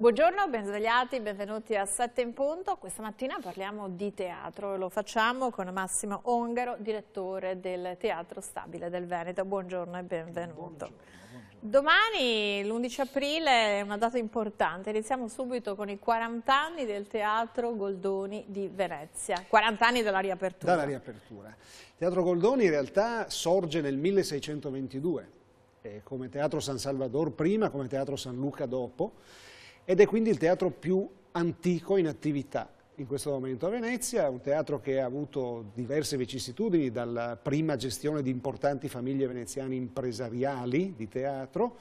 Buongiorno, ben svegliati, benvenuti a 7 in punto. Questa mattina parliamo di teatro e lo facciamo con Massimo Ongaro, direttore del Teatro Stabile del Veneto. Buongiorno e benvenuto. Buongiorno. Domani, l'11 aprile, è una data importante. Iniziamo subito con i 40 anni del Teatro Goldoni di Venezia. 40 anni dalla riapertura. Dalla riapertura. Il Teatro Goldoni in realtà sorge nel 1622, come Teatro San Salvador prima, come Teatro San Luca dopo, ed è quindi il teatro più antico in attività in questo momento a Venezia, un teatro che ha avuto diverse vicissitudini, dalla prima gestione di importanti famiglie veneziane impresariali di teatro,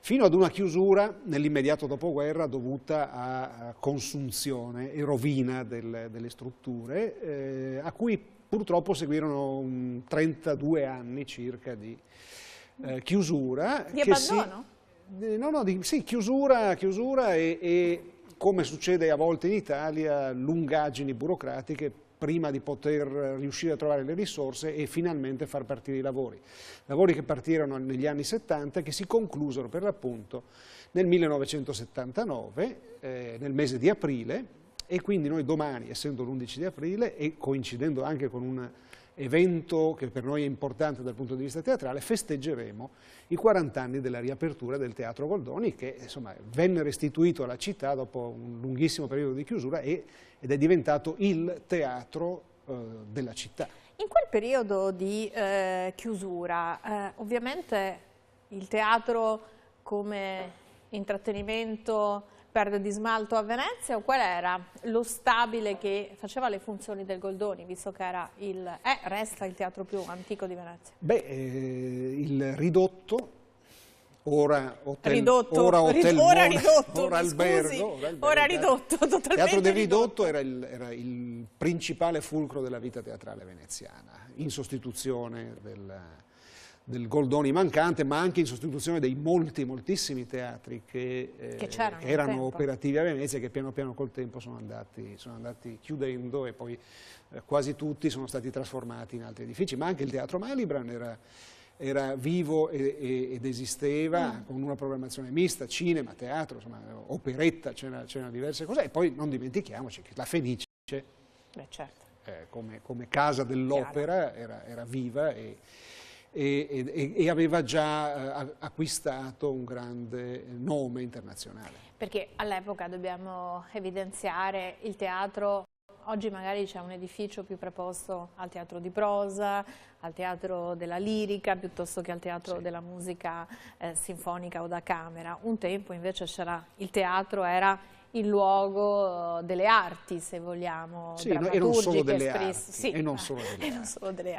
fino ad una chiusura nell'immediato dopoguerra dovuta a consunzione e rovina delle strutture, a cui purtroppo seguirono 32 anni circa di chiusura. Di abbandono? Sì, chiusura e come succede a volte in Italia, lungaggini burocratiche prima di poter riuscire a trovare le risorse e finalmente far partire i lavori. Lavori che partirono negli anni 70 e che si conclusero per l'appunto nel 1979, nel mese di aprile, e quindi noi domani, essendo l'11 di aprile e coincidendo anche con un evento che per noi è importante dal punto di vista teatrale, festeggeremo i 40 anni della riapertura del Teatro Goldoni, che insomma venne restituito alla città dopo un lunghissimo periodo di chiusura ed è diventato il teatro della città. In quel periodo di chiusura, ovviamente il teatro come intrattenimento perde di smalto a Venezia, o qual era lo Stabile che faceva le funzioni del Goldoni, visto che era resta il teatro più antico di Venezia? Il Ridotto, ora hotel, ora albergo. Ora Ridotto, totalmente. Il Teatro del Ridotto era il principale fulcro della vita teatrale veneziana, in sostituzione del Goldoni mancante, ma anche in sostituzione dei moltissimi teatri che erano operativi a Venezia, che piano piano col tempo sono andati chiudendo, e poi quasi tutti sono stati trasformati in altri edifici. Ma anche il Teatro Malibran era vivo ed esisteva con una programmazione mista, cinema, teatro, insomma, operetta, c'erano diverse cose. E poi non dimentichiamoci che la Fenice, certo, come casa dell'opera, era viva e aveva già acquistato un grande nome internazionale. Perché all'epoca, dobbiamo evidenziare, il teatro, oggi magari c'è un edificio più preposto al teatro di prosa, al teatro della lirica, piuttosto che al teatro della musica sinfonica o da camera. Un tempo invece il teatro era il luogo delle arti, se vogliamo, sì, e non solo delle arti. Sì, e non solo delle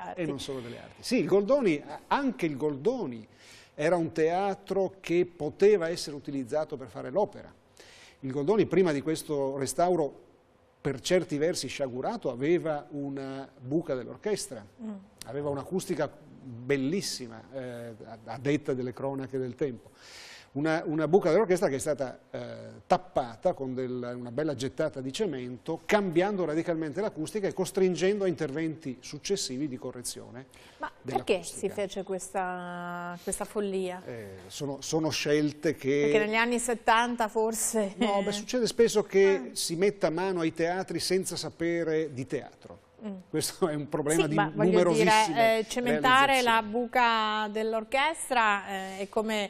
arti. Sì, anche il Goldoni era un teatro che poteva essere utilizzato per fare l'opera. Il Goldoni, prima di questo restauro per certi versi sciagurato, aveva una buca dell'orchestra, aveva un'acustica bellissima, a detta delle cronache del tempo. Una buca dell'orchestra che è stata tappata con una bella gettata di cemento, cambiando radicalmente l'acustica e costringendo a interventi successivi di correzione. Ma perché si fece questa follia? Sono scelte che... Perché negli anni 70 forse... No, succede spesso che si metta mano ai teatri senza sapere di teatro. Questo è un problema di numerosissime cementare la buca dell'orchestra è come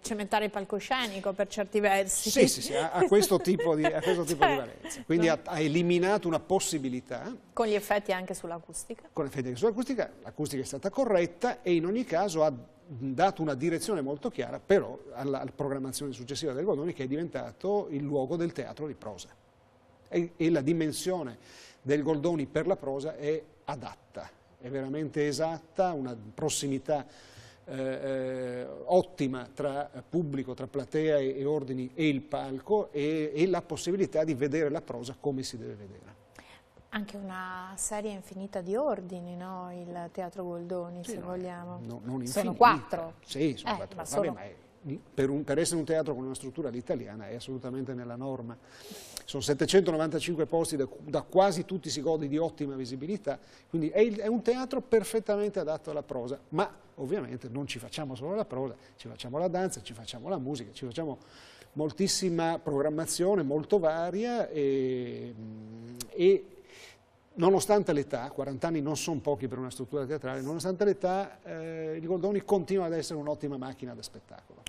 cementare il palcoscenico per certi versi. Sì, ha questo tipo di valenza. Quindi ha eliminato una possibilità. Con gli effetti anche sull'acustica. Con gli effetti anche sull'acustica. L'acustica è stata corretta e in ogni caso ha dato una direzione molto chiara però alla programmazione successiva del Goldoni, che è diventato il luogo del teatro di prosa. E la dimensione del Goldoni per la prosa è adatta, è veramente esatta, una prossimità ottima tra pubblico, tra platea e ordini e il palco, e la possibilità di vedere la prosa come si deve vedere. Anche una serie infinita di ordini, no? Il Teatro Goldoni, se vogliamo. Non sono 4. Sì, sono 4. Ma per essere un teatro con una struttura all'italiana è assolutamente nella norma. Sono 795 posti da quasi tutti si gode di ottima visibilità, quindi è un teatro perfettamente adatto alla prosa, ma ovviamente non ci facciamo solo la prosa, ci facciamo la danza, ci facciamo la musica, ci facciamo moltissima programmazione molto varia e nonostante l'età, 40 anni non sono pochi per una struttura teatrale, nonostante l'età il Goldoni continua ad essere un'ottima macchina da spettacolo.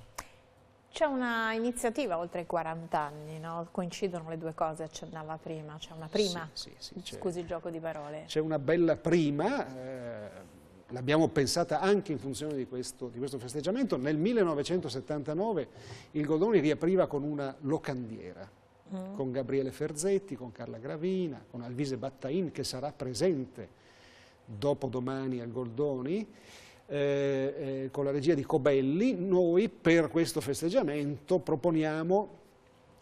C'è una iniziativa oltre i 40 anni, no? Coincidono le due cose, accennava prima, c'è una prima, sì, scusi il gioco di parole. C'è una bella prima, l'abbiamo pensata anche in funzione di questo festeggiamento. Nel 1979 il Goldoni riapriva con una locandiera, con Gabriele Ferzetti, con Carla Gravina, con Alvise Battain che sarà presente dopodomani al Goldoni, con la regia di Cobelli. Noi per questo festeggiamento proponiamo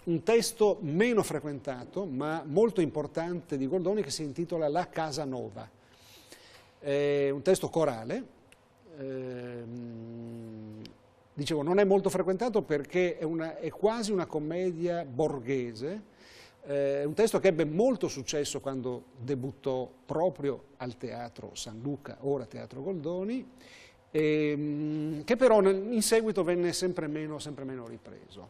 un testo meno frequentato ma molto importante di Goldoni che si intitola La Casa Nova. È un testo corale, dicevo non è molto frequentato perché è quasi una commedia borghese. È un testo che ebbe molto successo quando debuttò proprio al Teatro San Luca, ora Teatro Goldoni, che però in seguito venne sempre meno ripreso.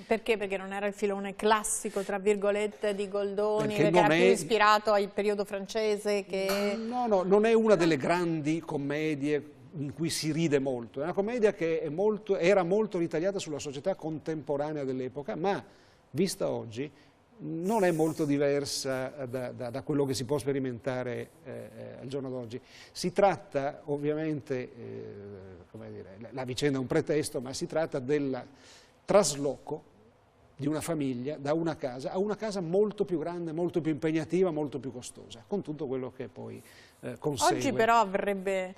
Perché? Perché non era il filone classico, tra virgolette, di Goldoni, Perché perché era più ispirato al periodo francese che... No, non è una delle grandi commedie in cui si ride molto, è una commedia che era molto ritagliata sulla società contemporanea dell'epoca, ma vista oggi non è molto diversa da quello che si può sperimentare al giorno d'oggi. Si tratta ovviamente, come dire, la vicenda è un pretesto, ma si tratta del trasloco di una famiglia da una casa a una casa molto più grande, molto più impegnativa, molto più costosa, con tutto quello che poi consegue. Oggi però avrebbe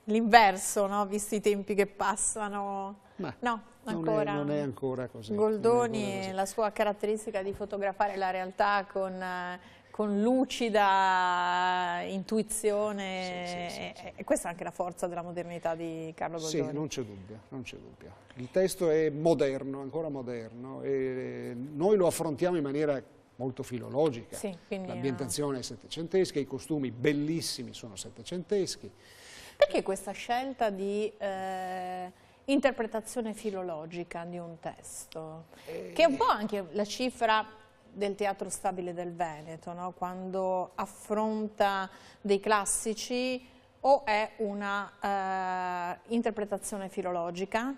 l'inverso, no? Visti i tempi che passano. Ma no, ancora. Non è ancora così. Goldoni e la sua caratteristica di fotografare la realtà con lucida intuizione, sì. E questa è anche la forza della modernità di Carlo Goldoni. Sì, non c'è dubbio, non c'è dubbio. Il testo è moderno, ancora moderno, e noi lo affrontiamo in maniera molto filologica. Sì, l'ambientazione è settecentesca, i costumi bellissimi sono settecenteschi. Perché questa scelta di interpretazione filologica di un testo? Che è un po' anche la cifra del Teatro Stabile del Veneto, no? Quando affronta dei classici o è una interpretazione filologica,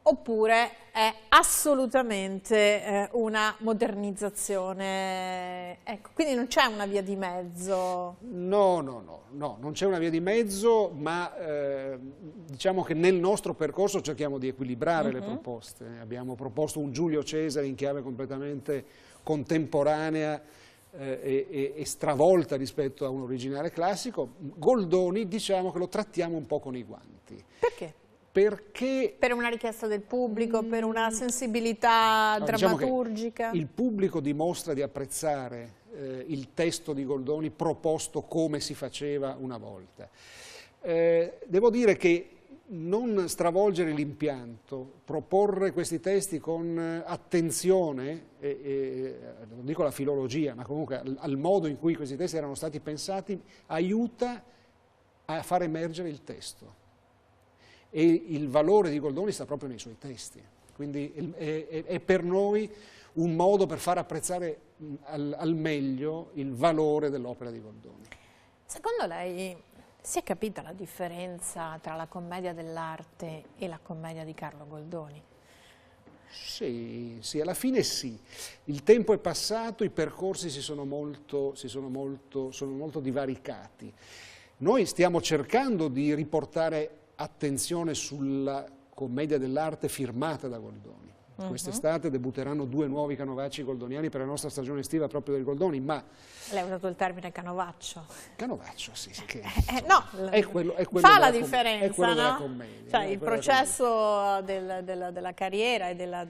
oppure è assolutamente una modernizzazione. Ecco, quindi non c'è una via di mezzo. No, non c'è una via di mezzo, ma diciamo che nel nostro percorso cerchiamo di equilibrare le proposte. Abbiamo proposto un Giulio Cesare in chiave completamente contemporanea e stravolta rispetto a un originale classico. Goldoni diciamo che lo trattiamo un po' con i guanti. Perché? Perché... Per una richiesta del pubblico, per una sensibilità drammaturgica? Diciamo il pubblico dimostra di apprezzare il testo di Goldoni proposto come si faceva una volta. Devo dire che non stravolgere l'impianto, proporre questi testi con attenzione, non dico alla filologia, ma comunque al modo in cui questi testi erano stati pensati, aiuta a far emergere il testo. E il valore di Goldoni sta proprio nei suoi testi, quindi è per noi un modo per far apprezzare al meglio il valore dell'opera di Goldoni. Secondo lei si è capita la differenza tra la commedia dell'arte e la commedia di Carlo Goldoni? Sì, alla fine sì. Il tempo è passato, i percorsi sono molto divaricati. Noi stiamo cercando di riportare attenzione sulla commedia dell'arte firmata da Goldoni. Quest'estate debutteranno 2 nuovi canovacci goldoniani per la nostra stagione estiva proprio del Goldoni, ma... Lei ha usato il termine canovaccio. Canovaccio, sì. Che, no, è quello fa la differenza, è quello no? della commedia. Cioè, il processo della carriera e della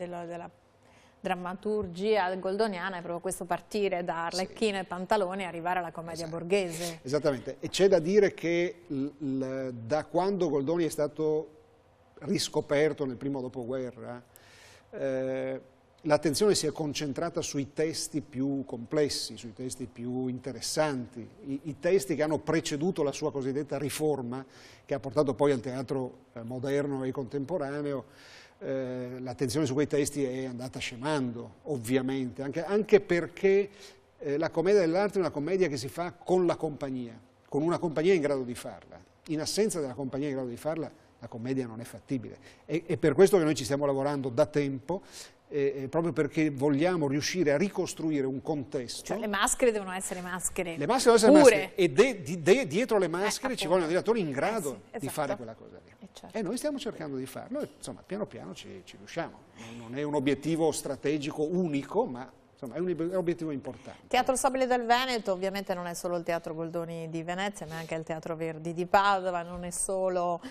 drammaturgia goldoniana è proprio questo: partire da Arlecchino e Pantalone e arrivare alla commedia borghese. Esattamente, e c'è da dire che da quando Goldoni è stato riscoperto nel primo dopoguerra, l'attenzione si è concentrata sui testi più complessi, sui testi più interessanti, i testi che hanno preceduto la sua cosiddetta riforma, che ha portato poi al teatro moderno e contemporaneo. L'attenzione su quei testi è andata scemando, ovviamente, anche perché la commedia dell'arte è una commedia che si fa con la compagnia, con una compagnia in grado di farla. In assenza della compagnia in grado di farla, la commedia non è fattibile. È per questo che noi ci stiamo lavorando da tempo, proprio perché vogliamo riuscire a ricostruire un contesto. Cioè le maschere devono essere maschere. Le maschere devono essere maschere e dietro le maschere ci vogliono degli attori in grado sì, esatto, di fare quella cosa lì. Certo. E noi stiamo cercando di farlo e insomma piano piano ci riusciamo. Non è un obiettivo strategico unico, ma insomma, è un obiettivo importante. Teatro Stabile del Veneto ovviamente non è solo il Teatro Goldoni di Venezia, ma anche il Teatro Verdi di Padova, non è solo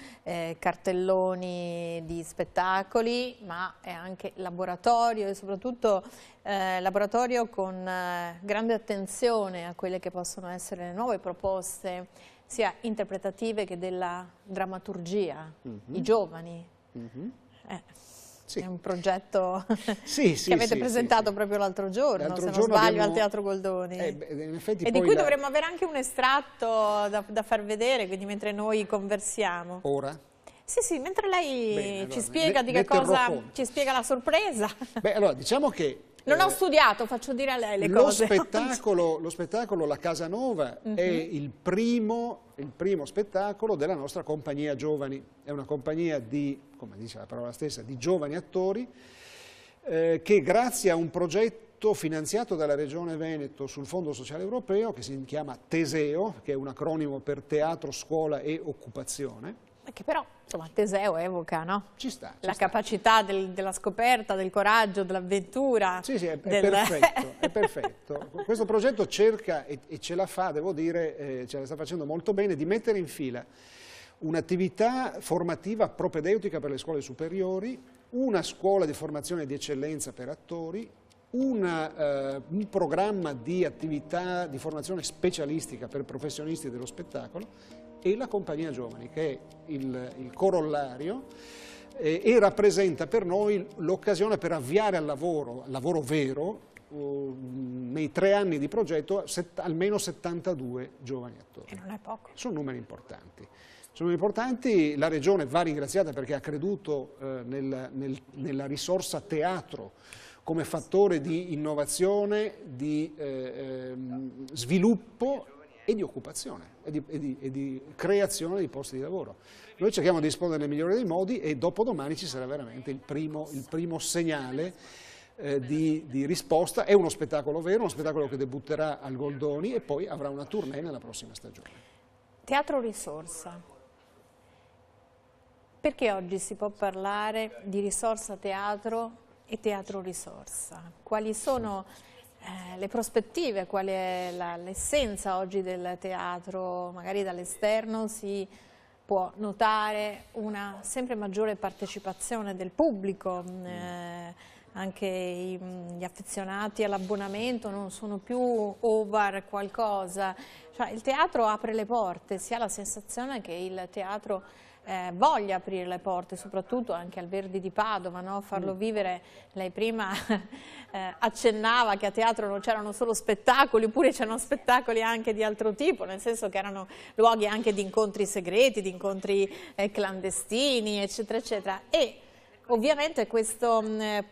cartelloni di spettacoli, ma è anche laboratorio e soprattutto laboratorio con grande attenzione a quelle che possono essere le nuove proposte, sia interpretative che della drammaturgia, i giovani. Sì. È un progetto sì, che avete presentato proprio l'altro giorno, se non sbaglio, al Teatro Goldoni. In effetti e di cui dovremmo avere anche un estratto da far vedere, quindi mentre noi conversiamo. Ora? Sì, mentre lei Bene, ci allora, spiega di che cosa ci spiega la sorpresa. Beh, allora, diciamo che non ho studiato, faccio dire a lei le cose. Lo spettacolo La Casanova è il primo spettacolo della nostra compagnia giovani. È una compagnia di, come dice la parola stessa, di giovani attori che grazie a un progetto finanziato dalla Regione Veneto sul Fondo Sociale Europeo, che si chiama Teseo, che è un acronimo per Teatro, Scuola e Occupazione. Che però, insomma, Teseo evoca, no? Ci sta. La capacità della scoperta, del coraggio, dell'avventura. Sì, è perfetto, è perfetto. Questo progetto cerca, e ce la fa, devo dire, ce la sta facendo molto bene, di mettere in fila un'attività formativa propedeutica per le scuole superiori, una scuola di formazione di eccellenza per attori, un programma di attività di formazione specialistica per professionisti dello spettacolo e la Compagnia Giovani, che è il corollario e rappresenta per noi l'occasione per avviare al lavoro vero, nei 3 anni di progetto, almeno 72 giovani attori. E non è poco. Sono numeri importanti. Sono importanti, la Regione va ringraziata perché ha creduto nella risorsa teatro come fattore di innovazione, di sviluppo e di occupazione e di creazione di posti di lavoro. Noi cerchiamo di rispondere nel migliore dei modi e dopodomani ci sarà veramente il primo segnale di risposta. È uno spettacolo vero, uno spettacolo che debutterà al Goldoni e poi avrà una tournée nella prossima stagione. Teatro risorsa. Perché oggi si può parlare di risorsa teatro e teatro risorsa? Quali sono le prospettive, qual è l'essenza oggi del teatro? Magari dall'esterno si può notare una sempre maggiore partecipazione del pubblico, anche gli affezionati all'abbonamento non sono più over qualcosa, cioè il teatro apre le porte, si ha la sensazione che il teatro voglia aprire le porte, soprattutto anche al Verdi di Padova, no? Farlo vivere. Lei prima accennava che a teatro non c'erano solo spettacoli, oppure c'erano spettacoli anche di altro tipo, nel senso che erano luoghi anche di incontri segreti, di incontri clandestini, eccetera, eccetera. E ovviamente questo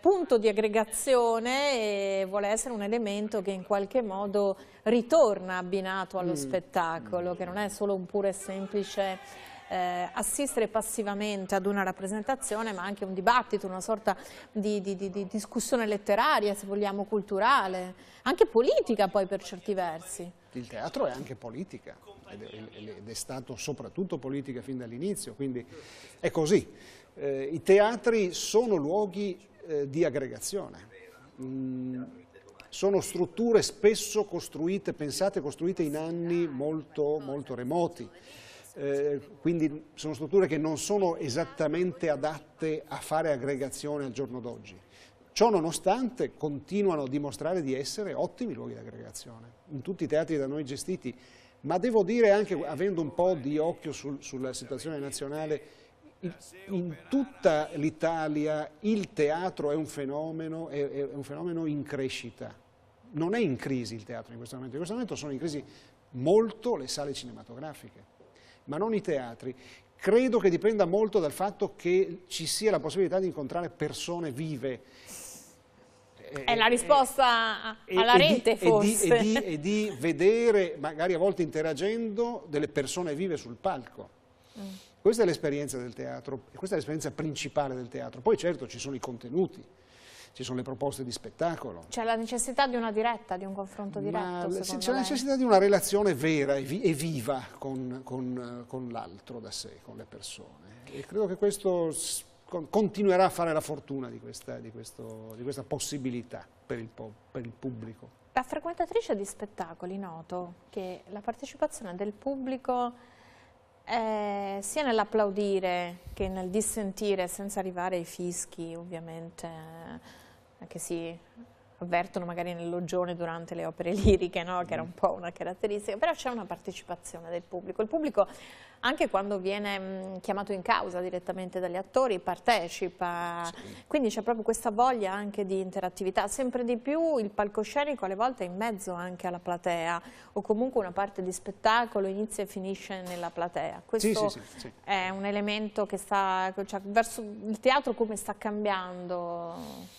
punto di aggregazione vuole essere un elemento che in qualche modo ritorna abbinato allo spettacolo, che non è solo un puro e semplice assistere passivamente ad una rappresentazione, ma anche un dibattito, una sorta di discussione letteraria, se vogliamo, culturale, anche politica poi per certi versi. Il teatro è anche politica ed è stato soprattutto politica fin dall'inizio, quindi è così. I teatri sono luoghi di aggregazione, sono strutture spesso pensate, costruite in anni molto, molto remoti. Quindi sono strutture che non sono esattamente adatte a fare aggregazione al giorno d'oggi. Ciò nonostante continuano a dimostrare di essere ottimi luoghi di aggregazione, in tutti i teatri da noi gestiti, ma devo dire anche, avendo un po' di occhio sulla situazione nazionale, In tutta l'Italia il teatro è un fenomeno in crescita. Non è in crisi il teatro in questo momento sono in crisi molto le sale cinematografiche, ma non i teatri. Credo che dipenda molto dal fatto che ci sia la possibilità di incontrare persone vive. È la risposta alla rete, forse. E di vedere, magari a volte interagendo, delle persone vive sul palco. Questa è l'esperienza del teatro, e questa è l'esperienza principale del teatro. Poi certo ci sono i contenuti, ci sono le proposte di spettacolo. C'è la necessità di una diretta, di un confronto diretto, c'è la necessità di una relazione vera e viva con l'altro da sé, con le persone. E credo che questo continuerà a fare la fortuna di questa possibilità per il pubblico. Da frequentatrice di spettacoli noto che la partecipazione del pubblico sia nell'applaudire che nel dissentire, senza arrivare ai fischi ovviamente, che si avvertono magari nel loggione durante le opere liriche, no? Che era un po' una caratteristica, però c'è una partecipazione del pubblico. Il pubblico, anche quando viene chiamato in causa direttamente dagli attori, partecipa, sì. Quindi c'è proprio questa voglia anche di interattività. Sempre di più il palcoscenico alle volte è in mezzo anche alla platea, o comunque una parte di spettacolo inizia e finisce nella platea. Questo sì. È un elemento che sta, cioè, verso il teatro come sta cambiando?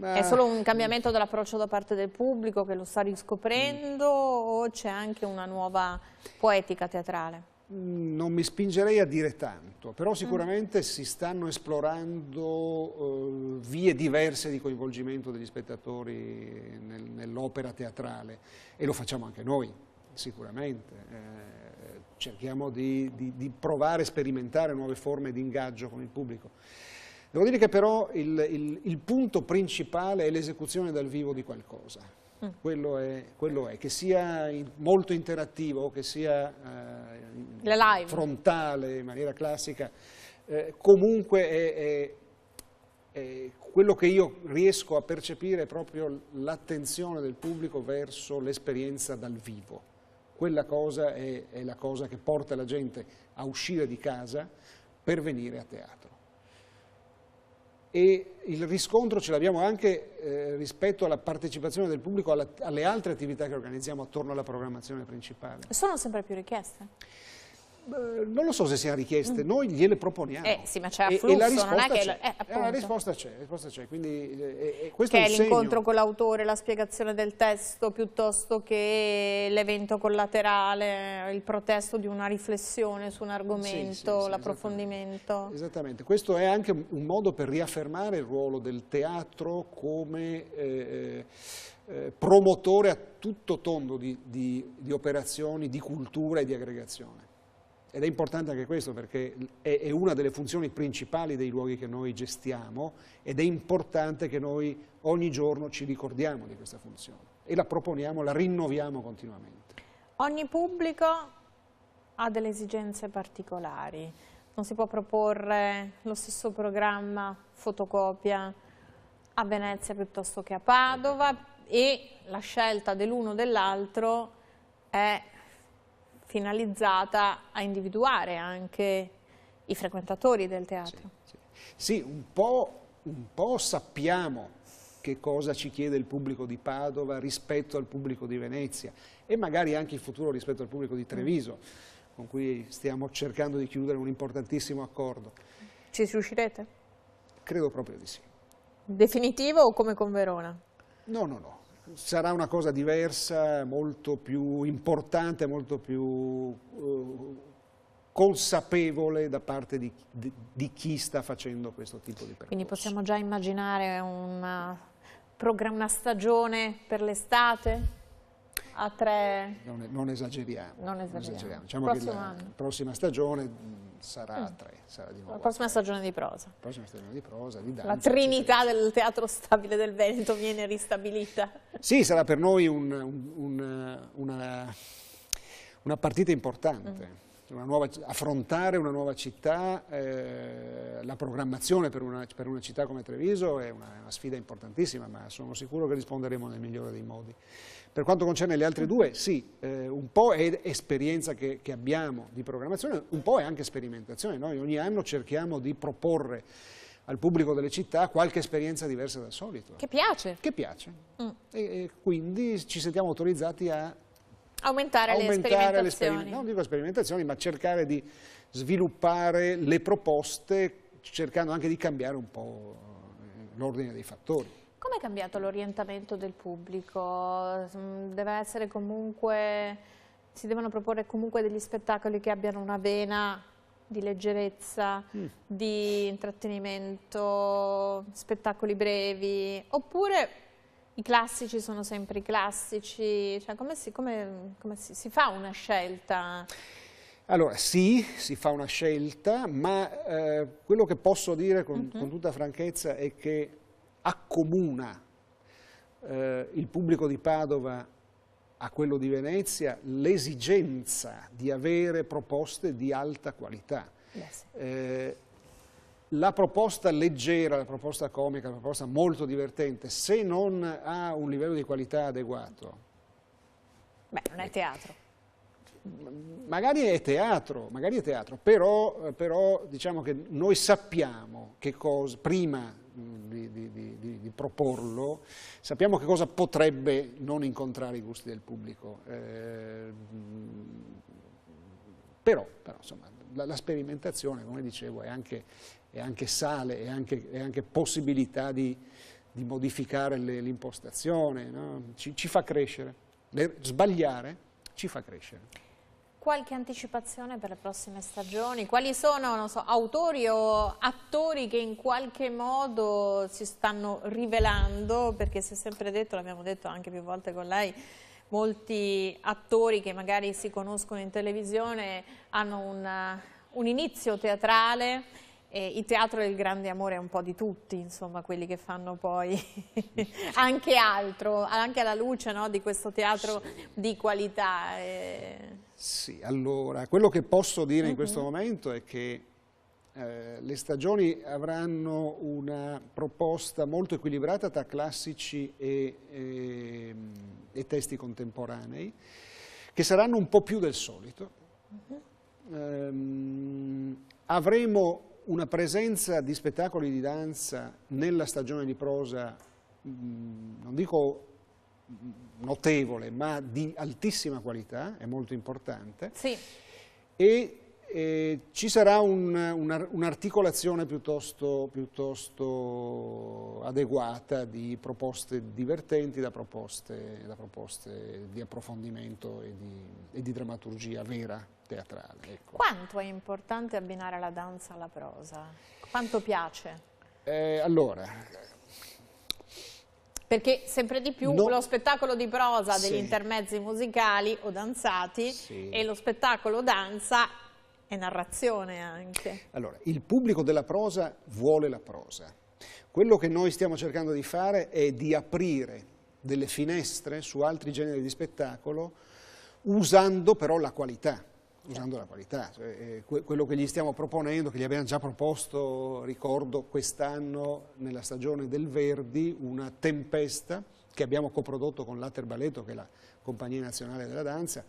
È solo un cambiamento dell'approccio da parte del pubblico che lo sta riscoprendo o c'è anche una nuova poetica teatrale? Non mi spingerei a dire tanto, però sicuramente si stanno esplorando vie diverse di coinvolgimento degli spettatori nell'opera teatrale e lo facciamo anche noi, sicuramente. Cerchiamo di provare, sperimentare nuove forme di ingaggio con il pubblico. Devo dire che però il punto principale è l'esecuzione dal vivo di qualcosa. Quello è, che sia molto interattivo o che sia frontale, in maniera classica, comunque quello che io riesco a percepire è proprio l'attenzione del pubblico verso l'esperienza dal vivo. Quella cosa è la cosa che porta la gente a uscire di casa per venire a teatro. E il riscontro ce l'abbiamo anche rispetto alla partecipazione del pubblico alle altre attività che organizziamo attorno alla programmazione principale. Sono sempre più richieste? Non lo so se siano richieste, noi gliele proponiamo. Sì, ma c'è afflusso, la risposta non è che... la risposta c'è, quindi questo che è è l'incontro con l'autore, la spiegazione del testo, piuttosto che l'evento collaterale, il protesto di una riflessione su un argomento, l'approfondimento. Esattamente, questo è anche un modo per riaffermare il ruolo del teatro come promotore a tutto tondo di operazioni, di cultura e di aggregazione. Ed è importante anche questo perché è una delle funzioni principali dei luoghi che noi gestiamo ed è importante che noi ogni giorno ci ricordiamo di questa funzione e la proponiamo, la rinnoviamo continuamente. Ogni pubblico ha delle esigenze particolari, non si può proporre lo stesso programma fotocopia a Venezia piuttosto che a Padova e la scelta dell'uno o dell'altro è finalizzata a individuare anche i frequentatori del teatro. Sì, un po' sappiamo che cosa ci chiede il pubblico di Padova rispetto al pubblico di Venezia e magari anche il futuro rispetto al pubblico di Treviso, con cui stiamo cercando di chiudere un importantissimo accordo. Ci riuscirete? Credo proprio di sì. Definitivo o come con Verona? No. Sarà una cosa diversa, molto più importante, molto più consapevole da parte di chi sta facendo questo tipo di percorso. Quindi possiamo già immaginare una stagione per l'estate a 3? Non esageriamo. Diciamo che la prossima stagione sarà a 3, sarà di nuovo. La prossima stagione di prosa. La prossima stagione di prosa, di danza. La trinità del Teatro Stabile del Veneto viene ristabilita. Sì, sarà per noi una partita importante. Affrontare una nuova città, la programmazione per una città come Treviso è una sfida importantissima, ma sono sicuro che risponderemo nel migliore dei modi. Per quanto concerne le altre due, sì, un po' è esperienza che abbiamo di programmazione, un po' è anche sperimentazione. Noi ogni anno cerchiamo di proporre al pubblico delle città qualche esperienza diversa dal solito. Che piace. Che piace. E quindi ci sentiamo autorizzati a aumentare le sperimentazioni. Non dico sperimentazioni, ma cercare di sviluppare le proposte, cercando anche di cambiare un po' l'ordine dei fattori. Come è cambiato l'orientamento del pubblico? Deve essere comunque, si devono proporre comunque degli spettacoli che abbiano una vena di leggerezza, di intrattenimento, spettacoli brevi, oppure i classici sono sempre i classici? Cioè, come si fa una scelta? Allora, sì, si fa una scelta, ma quello che posso dire con tutta franchezza è che accomuna il pubblico di Padova a quello di Venezia l'esigenza di avere proposte di alta qualità. La proposta leggera, la proposta comica, la proposta molto divertente, se non ha un livello di qualità adeguato... Beh, non è teatro. Magari è teatro, però diciamo che noi sappiamo che cosa, prima di proporlo, sappiamo che cosa potrebbe non incontrare i gusti del pubblico. Però insomma, la sperimentazione, come dicevo, è anche sale, è anche possibilità di modificare l'impostazione, no? Ci fa crescere. Sbagliare ci fa crescere. Qualche anticipazione per le prossime stagioni? Quali sono, non so, autori o attori che in qualche modo si stanno rivelando? Perché si è sempre detto, l'abbiamo detto anche più volte con lei, molti attori che magari si conoscono in televisione hanno un inizio teatrale, e il teatro del grande amore è un po' di tutti, insomma, quelli che fanno poi anche altro, anche alla luce, no, di questo teatro di qualità. Sì, allora, quello che posso dire in questo momento è che le stagioni avranno una proposta molto equilibrata tra classici e testi contemporanei, che saranno un po' più del solito. Avremo una presenza di spettacoli di danza nella stagione di prosa, non dico notevole, ma di altissima qualità, è molto importante. Sì. E ci sarà un'articolazione piuttosto adeguata di proposte divertenti, da proposte di approfondimento e di drammaturgia vera teatrale. Ecco. Quanto è importante abbinare la danza alla prosa? Quanto piace? Allora... Perché sempre di più lo spettacolo di prosa degli intermezzi musicali o danzati e lo spettacolo danza è narrazione anche. Allora, il pubblico della prosa vuole la prosa. Quello che noi stiamo cercando di fare è di aprire delle finestre su altri generi di spettacolo usando però la qualità. Cioè, quello che gli stiamo proponendo, che gli abbiamo già proposto, ricordo, quest'anno nella stagione del Verdi, una Tempesta, che abbiamo coprodotto con l'Ater Balletto, che è la compagnia nazionale della danza,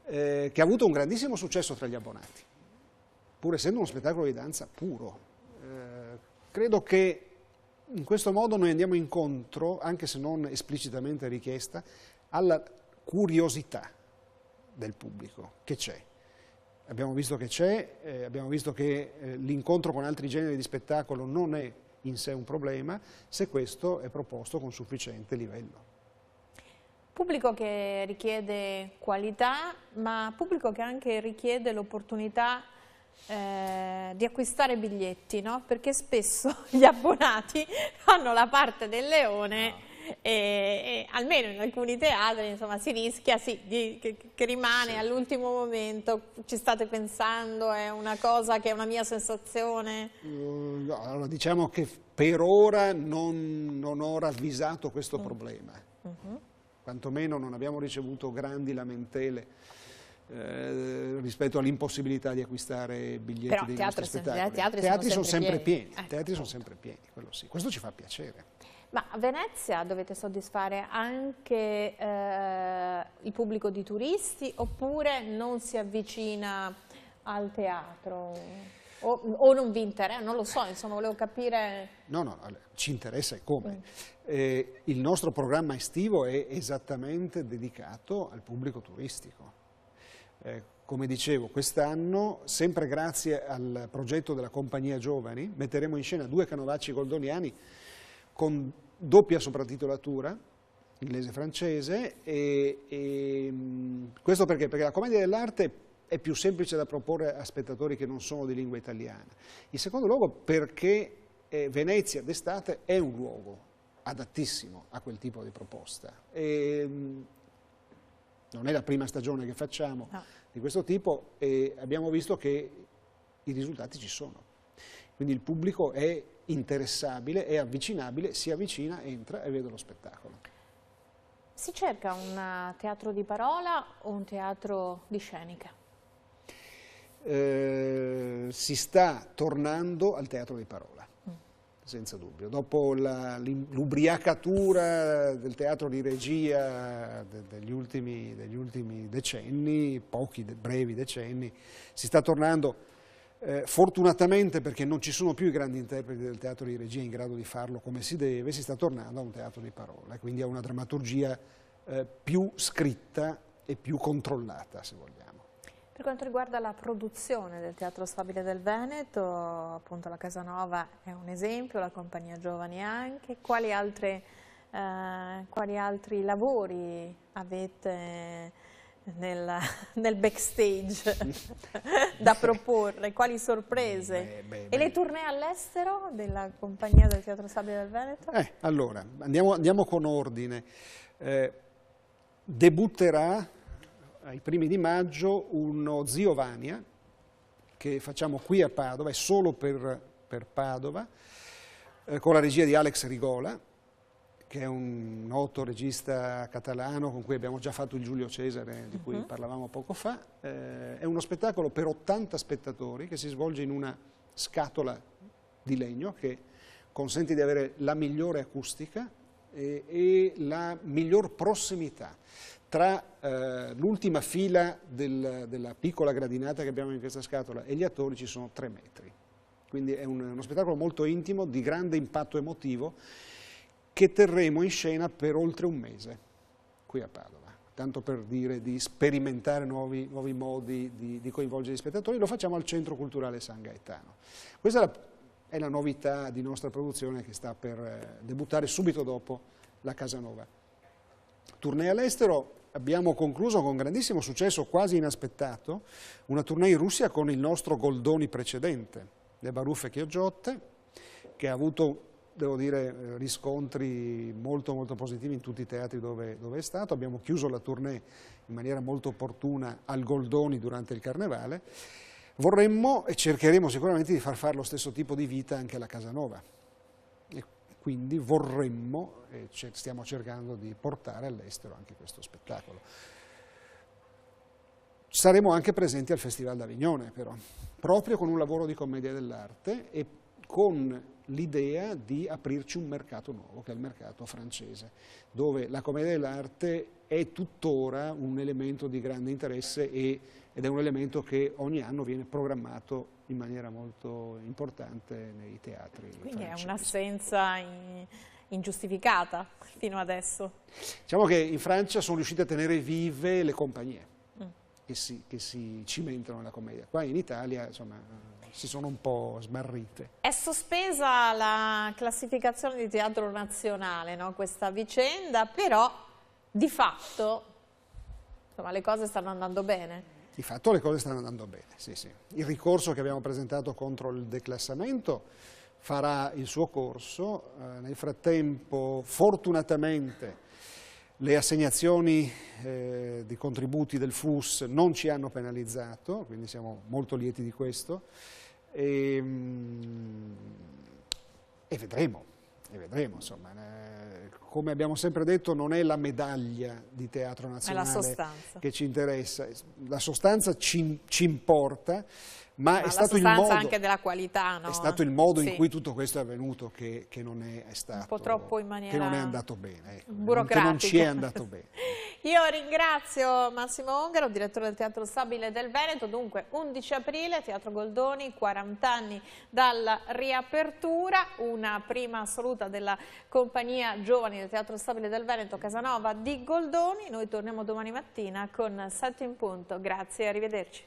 che ha avuto un grandissimo successo tra gli abbonati, pur essendo uno spettacolo di danza puro. Credo che in questo modo noi andiamo incontro, anche se non esplicitamente richiesta, alla curiosità del pubblico che c'è. Abbiamo visto che c'è, abbiamo visto che l'incontro con altri generi di spettacolo non è in sé un problema, se questo è proposto con sufficiente livello. Pubblico che richiede qualità, ma pubblico che anche richiede l'opportunità di acquistare biglietti, no? Perché spesso gli abbonati fanno la parte del leone. E almeno in alcuni teatri, insomma, si rischia che rimane all'ultimo momento. Ci state pensando? È una cosa che è una mia sensazione? No, allora, diciamo che per ora non ho ravvisato questo problema, quantomeno non abbiamo ricevuto grandi lamentele rispetto all'impossibilità di acquistare biglietti però dei nostri spettacoli. Teatri sono sempre pieni, pieni. sono sempre pieni, quello sì. Questo ci fa piacere. Ma a Venezia dovete soddisfare anche il pubblico di turisti oppure non si avvicina al teatro? O non vi interessa? Non lo so, insomma, volevo capire. No, ci interessa e come. Il nostro programma estivo è esattamente dedicato al pubblico turistico. Come dicevo, quest'anno, sempre grazie al progetto della Compagnia Giovani, metteremo in scena 2 canovacci goldoniani con doppia sopratitolatura, inglese e francese, e questo perché? Perché la commedia dell'arte è più semplice da proporre a spettatori che non sono di lingua italiana. In secondo luogo perché Venezia d'estate è un luogo adattissimo a quel tipo di proposta. Non è la prima stagione che facciamo di questo tipo e abbiamo visto che i risultati ci sono. Quindi il pubblico è interessabile, è avvicinabile, si avvicina, entra e vede lo spettacolo. Si cerca un teatro di parola o un teatro di scenica? Si sta tornando al teatro di parola, senza dubbio. Dopo l'ubriacatura del teatro di regia degli ultimi decenni, pochi brevi decenni, si sta tornando, fortunatamente perché non ci sono più i grandi interpreti del teatro di regia in grado di farlo come si deve, si sta tornando a un teatro di parola, quindi a una drammaturgia più scritta e più controllata, se vogliamo. Per quanto riguarda la produzione del Teatro Stabile del Veneto, appunto la Casanova è un esempio, la Compagnia Giovani anche. Quali altri lavori avete nel backstage da proporre? Quali sorprese? E le tournée all'estero della Compagnia del Teatro Stabile del Veneto? Allora, andiamo con ordine. Debutterà ai primi di maggio uno Zio Vania, che facciamo qui a Padova, è solo per Padova, con la regia di Alex Rigola, che è un noto regista catalano con cui abbiamo già fatto il Giulio Cesare, di cui parlavamo poco fa. È uno spettacolo per 80 spettatori che si svolge in una scatola di legno che consente di avere la migliore acustica e la miglior prossimità. Tra l'ultima fila della piccola gradinata che abbiamo in questa scatola e gli attori ci sono 3 metri. Quindi è uno spettacolo molto intimo, di grande impatto emotivo, che terremo in scena per oltre un mese qui a Padova. Tanto per dire di sperimentare nuovi modi di coinvolgere gli spettatori. Lo facciamo al Centro Culturale San Gaetano. Questa è la novità di nostra produzione che sta per debuttare subito dopo la Casanova. Tournée all'estero. Abbiamo concluso con grandissimo successo, quasi inaspettato, una tournée in Russia con il nostro Goldoni precedente, Le Baruffe Chioggiotte, che ha avuto, devo dire, riscontri molto positivi in tutti i teatri dove è stato. Abbiamo chiuso la tournée in maniera molto opportuna al Goldoni durante il Carnevale. Vorremmo e cercheremo sicuramente di far fare lo stesso tipo di vita anche alla Casanova. Quindi vorremmo, e stiamo cercando di portare all'estero anche questo spettacolo. Saremo anche presenti al Festival d'Avignone però, proprio con un lavoro di commedia dell'arte e con l'idea di aprirci un mercato nuovo, che è il mercato francese, dove la commedia dell'arte è tuttora un elemento di grande interesse ed è un elemento che ogni anno viene programmato in maniera molto importante nei teatri Quindi francesi. È un'assenza ingiustificata fino adesso. Diciamo che in Francia sono riusciti a tenere vive le compagnie che si cimentano nella commedia. Qua in Italia, insomma, si sono un po' smarrite. È sospesa la classificazione di teatro nazionale, no? Questa vicenda, però di fatto insomma, le cose stanno andando bene. Di fatto le cose stanno andando bene, sì. Il ricorso che abbiamo presentato contro il declassamento farà il suo corso. Nel frattempo, fortunatamente, le assegnazioni di contributi del FUS non ci hanno penalizzato, quindi siamo molto lieti di questo. E vedremo, insomma, come abbiamo sempre detto, non è la medaglia di Teatro Nazionale è la sostanza che ci interessa. La sostanza ci importa, ma è la stato il sostanza modo, anche della qualità, no? è stato il modo Sì. in cui tutto questo è avvenuto che non è stato, un po' troppo in maniera che non è andato bene, ecco, burocratica. che non ci è andato bene. Io ringrazio Massimo Ongaro, direttore del Teatro Stabile del Veneto. Dunque 11 aprile, Teatro Goldoni, 40 anni dalla riapertura, una prima assoluta della compagnia giovani del Teatro Stabile del Veneto Casanova di Goldoni. Noi torniamo domani mattina con 7 in punto. Grazie e arrivederci.